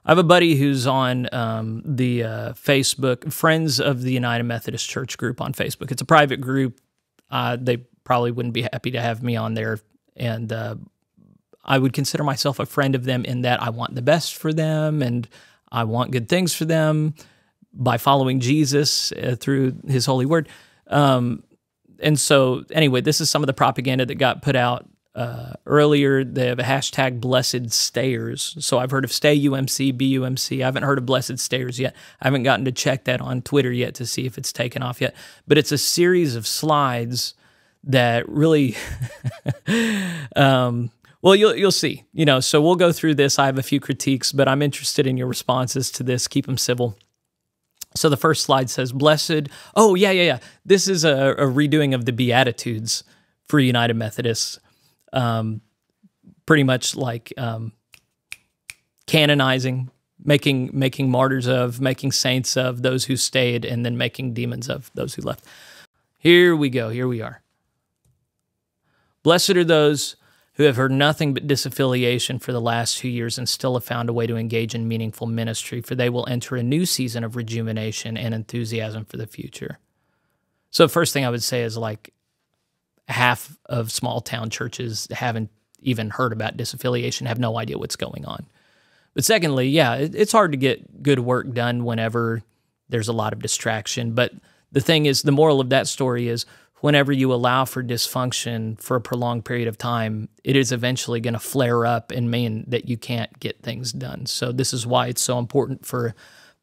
I have a buddy who's on the Facebook Friends of the United Methodist Church group on Facebook. It's a private group. They probably wouldn't be happy to have me on there, and I would consider myself a friend of them in that I want the best for them and I want good things for them by following Jesus through his holy word. And so anyway, this is some of the propaganda that got put out earlier. They have a hashtag Blessed Stayers. So I've heard of Stay UMC, BUMC. I haven't heard of Blessed Stayers yet. I haven't gotten to check that on Twitter yet to see if it's taken off yet. But it's a series of slides that really, well, you'll see. So we'll go through this. I have a few critiques, but I'm interested in your responses to this. Keep them civil. So the first slide says, blessed. Oh, yeah. This is a redoing of the Beatitudes for United Methodists. Pretty much like canonizing, making martyrs of, making saints of those who stayed, and then making demons of those who left. Here we go. Here we are. Blessed are those who have heard nothing but disaffiliation for the last 2 years and still have found a way to engage in meaningful ministry, for they will enter a new season of rejuvenation and enthusiasm for the future. So first thing I would say is like half of small town churches haven't even heard about disaffiliation, have no idea what's going on. But secondly, yeah, it's hard to get good work done whenever there's a lot of distraction. But the thing is, the moral of that story is, whenever you allow for dysfunction for a prolonged period of time, it is eventually going to flare up and mean that you can't get things done. So this is why it's so important for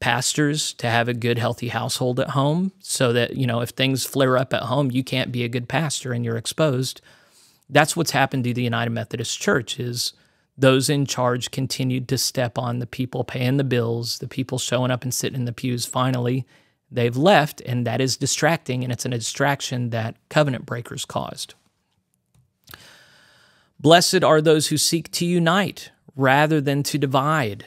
pastors to have a good, healthy household at home, so that, if things flare up at home, you can't be a good pastor and you're exposed. That's what's happened to the United Methodist Church, is those in charge continued to step on the people paying the bills, the people showing up and sitting in the pews. Finally, they've left, and that is distracting, and it's a distraction that covenant breakers caused. Blessed are those who seek to unite rather than to divide,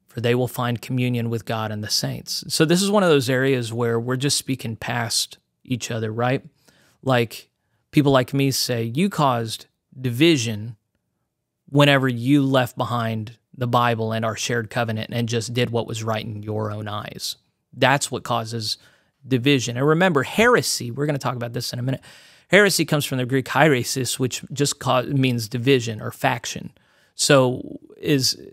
for they will find communion with God and the saints. So this is one of those areas where we're just speaking past each other, right? Like people like me say, you caused division whenever you left behind the Bible and our shared covenant and just did what was right in your own eyes. That's what causes division. And remember, heresy, we're going to talk about this in a minute. Heresy comes from the Greek hairesis, which just means division or faction. So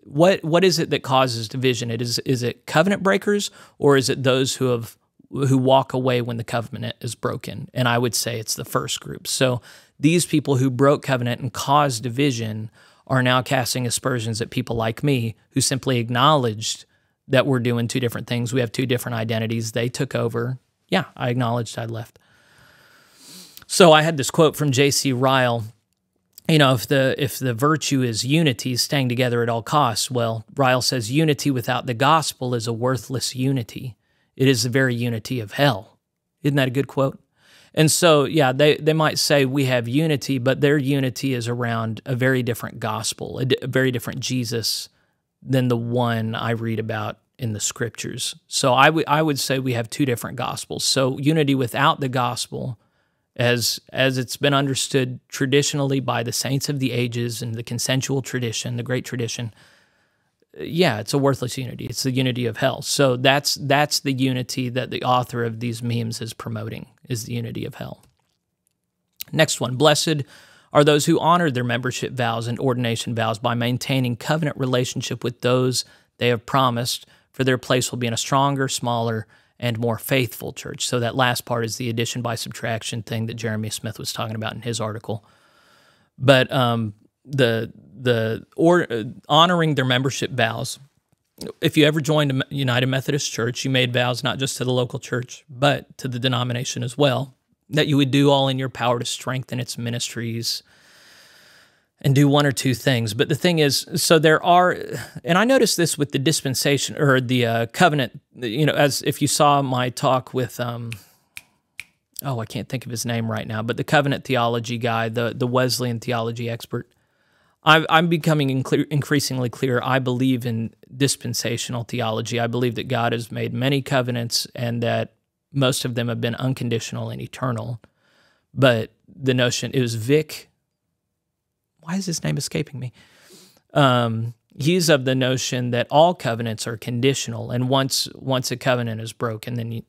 what is it that causes division? Is it covenant breakers, or is it those who walk away when the covenant is broken? And I would say it's the first group. So these people who broke covenant and caused division are now casting aspersions at people like me, who simply acknowledged that we're doing two different things. We have two different identities. They took over. Yeah, I acknowledged I'd left. So I had this quote from J.C. Ryle. If the virtue is unity, staying together at all costs, well, Ryle says unity without the gospel is a worthless unity. It is the very unity of hell. Isn't that a good quote? And so, yeah, they might say we have unity, but their unity is around a very different gospel, a very different Jesus than the one I read about in the scriptures. So I would say we have two different gospels. So unity without the gospel, as it's been understood traditionally by the saints of the ages and the consensual tradition, the great tradition, yeah, it's a worthless unity. It's the unity of hell. So that's the unity that the author of these memes is promoting, is the unity of hell. Next one, blessed are those who honor their membership vows and ordination vows by maintaining covenant relationship with those they have promised, for their place will be in a stronger, smaller, and more faithful church. So that last part is the addition by subtraction thing that Jeremy Smith was talking about in his article. But honoring their membership vows, if you ever joined a United Methodist Church, you made vows not just to the local church, but to the denomination as well, that you would do all in your power to strengthen its ministries and do one or two things. But the thing is, so there are, and I noticed this with the dispensation or the covenant, as if you saw my talk with, I can't think of his name right now, but the covenant theology guy, the Wesleyan theology expert, I'm becoming increasingly clear. I believe in dispensational theology. I believe that God has made many covenants and that most of them have been unconditional and eternal. But the notion, it was Vic, why is his name escaping me? he's of the notion that all covenants are conditional, and once a covenant is broken, then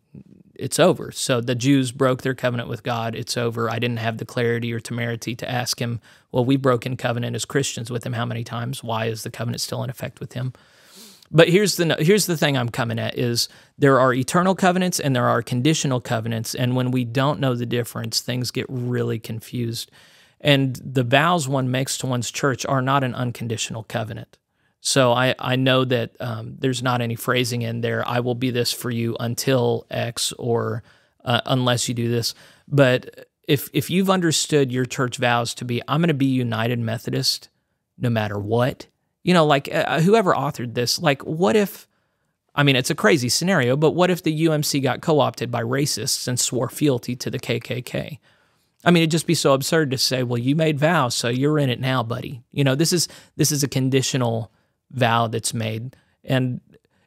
it's over. So the Jews broke their covenant with God, it's over. I didn't have the clarity or temerity to ask him, well, we've broken covenant as Christians with him how many times? Why is the covenant still in effect with him? But here's the thing I'm coming at is there are eternal covenants and there are conditional covenants, and when we don't know the difference, things get really confused. And the vows one makes to one's church are not an unconditional covenant. So I know that there's not any phrasing in there, I will be this for you until X, or unless you do this. But if you've understood your church vows to be, I'm going to be United Methodist no matter what, you know, like whoever authored this, like what if, I mean, it's a crazy scenario, but what if the UMC got co-opted by racists and swore fealty to the KKK? I mean, it'd just be so absurd to say, well, you made vows, so you're in it now, buddy. You know, this is a conditional vow that's made. And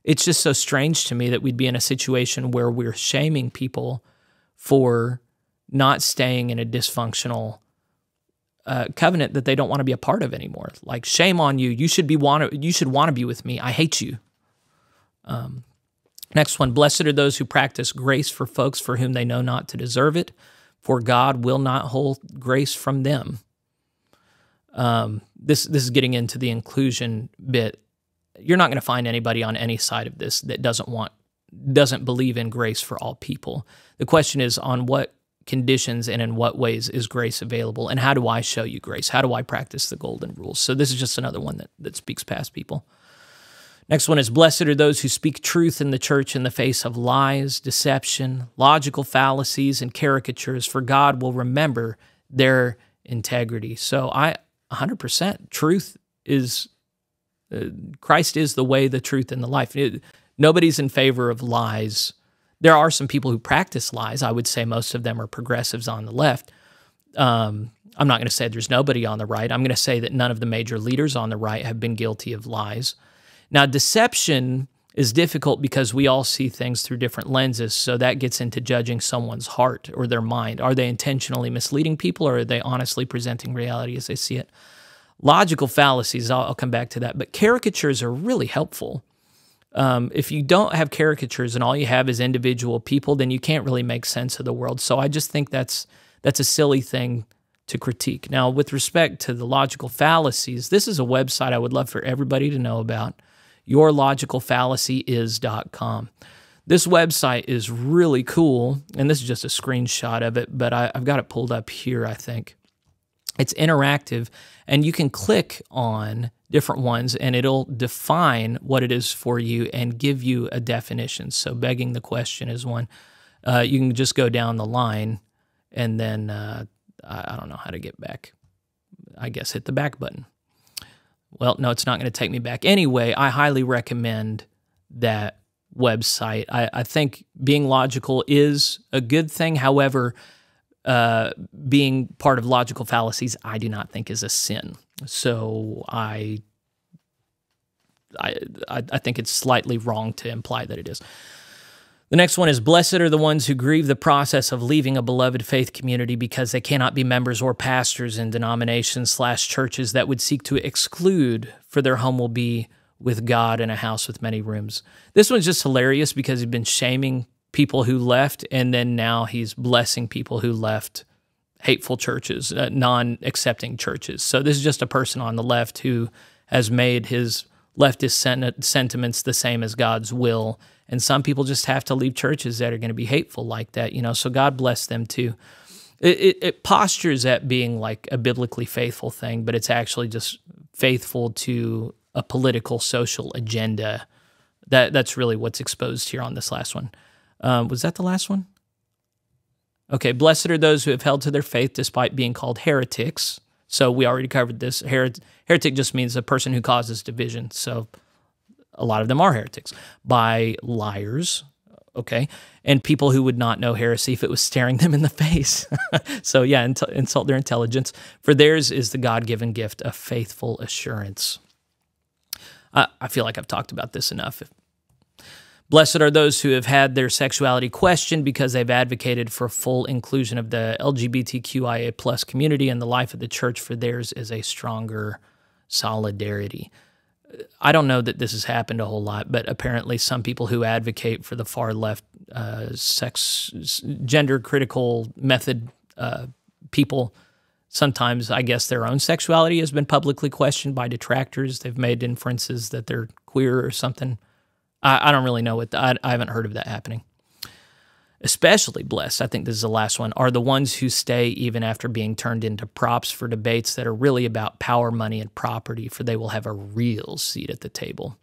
it's just so strange to me that we'd be in a situation where we're shaming people for not staying in a dysfunctional covenant that they don't want to be a part of anymore. Like, shame on you. You should want to be with me. I hate you. Next one, blessed are those who practice grace for folks for whom they know not to deserve it, for God will not hold grace from them. This is getting into the inclusion bit. You're not going to find anybody on any side of this that doesn't believe in grace for all people. The question is, on what conditions and in what ways is grace available, and how do I show you grace? How do I practice the golden rules? So this is just another one that speaks past people. Next one is, blessed are those who speak truth in the church in the face of lies, deception, logical fallacies, and caricatures, for God will remember their integrity. So 100%, truth is, Christ is the way, the truth, and the life. Nobody's in favor of lies. There are some people who practice lies. I would say most of them are progressives on the left. I'm not going to say there's nobody on the right. I'm going to say that none of the major leaders on the right have been guilty of lies. Now, deception is difficult because we all see things through different lenses, so that gets into judging someone's heart or their mind. Are they intentionally misleading people, or are they honestly presenting reality as they see it? Logical fallacies, I'll come back to that, but caricatures are really helpful. If you don't have caricatures and all you have is individual people, then you can't really make sense of the world. So I just think that's a silly thing to critique. Now, with respect to the logical fallacies, this is a website I would love for everybody to know about. yourlogicalfallacyis.com. This website is really cool, and this is just a screenshot of it, but I've got it pulled up here, I think. It's interactive, and you can click on different ones, and it'll define what it is for you and give you a definition. So begging the question is one. You can just go down the line, and then I don't know how to get back. I guess hit the back button. Well, no, it's not going to take me back. Anyway, I highly recommend that website. I think being logical is a good thing. However, being part of logical fallacies, I do not think is a sin. So I think it's slightly wrong to imply that it is. The next one is, blessed are the ones who grieve the process of leaving a beloved faith community because they cannot be members or pastors in denominations/churches that would seek to exclude, for their home will be with God in a house with many rooms. This one's just hilarious because he's been shaming people who left, and then now he's blessing people who left hateful churches, non-accepting churches. So this is just a person on the left who has made his leftist sentiments the same as God's will. And some people just have to leave churches that are going to be hateful like that, you know, so God bless them too. It postures at being like a biblically faithful thing, but it's actually just faithful to a political, social agenda. That's really what's exposed here on this last one. Was that the last one? Okay, blessed are those who have held to their faith despite being called heretics. So we already covered this. Heretic just means a person who causes division. So a lot of them are heretics. By liars, okay, and people who would not know heresy if it was staring them in the face. So yeah, insult their intelligence. For theirs is the God-given gift of faithful assurance. I feel like I've talked about this enough. Blessed are those who have had their sexuality questioned because they've advocated for full inclusion of the LGBTQIA+ community in the life of the church, for theirs is a stronger solidarity. I don't know that this has happened a whole lot, but apparently some people who advocate for the far left gender critical method people, sometimes I guess their own sexuality has been publicly questioned by detractors. They've made inferences that they're queer or something. I don't really know what, I haven't heard of that happening. Especially blessed, I think this is the last one, are the ones who stay even after being turned into props for debates that are really about power, money, and property, for they will have a real seat at the table.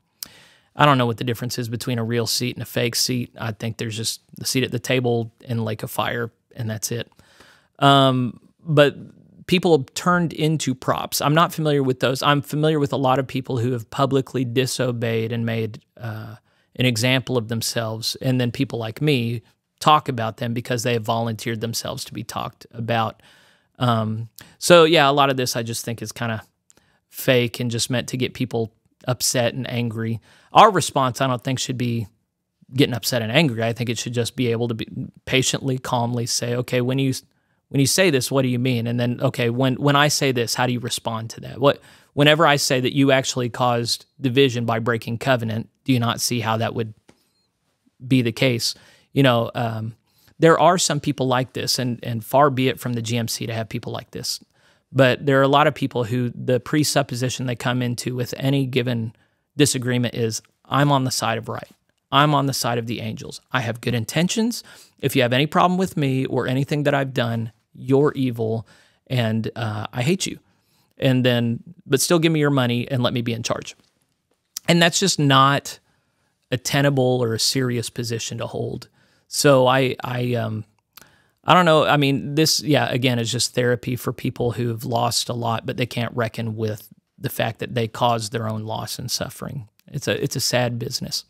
I don't know what the difference is between a real seat and a fake seat. I think there's just the seat at the table in Lake of Fire, and that's it. But people turned into props. I'm not familiar with those. I'm familiar with a lot of people who have publicly disobeyed and made an example of themselves, and then people like me talk about them because they have volunteered themselves to be talked about. So yeah, a lot of this I just think is kind of fake and just meant to get people upset and angry. Our response, I don't think, should be getting upset and angry. I think it should just be able to be patiently, calmly say, okay, when you say this, what do you mean? And then, okay, when I say this, how do you respond to that? Whenever I say that you actually caused division by breaking covenant, do you not see how that would be the case? You know, there are some people like this, and far be it from the GMC to have people like this. But there are a lot of people who the presupposition they come into with any given disagreement is, I'm on the side of right. I'm on the side of the angels. I have good intentions. If you have any problem with me or anything that I've done, you're evil, and I hate you. But still give me your money and let me be in charge. And that's just not a tenable or a serious position to hold. So I don't know. I mean, this, yeah, again, is just therapy for people who have lost a lot, but they can't reckon with the fact that they caused their own loss and suffering. It's a sad business.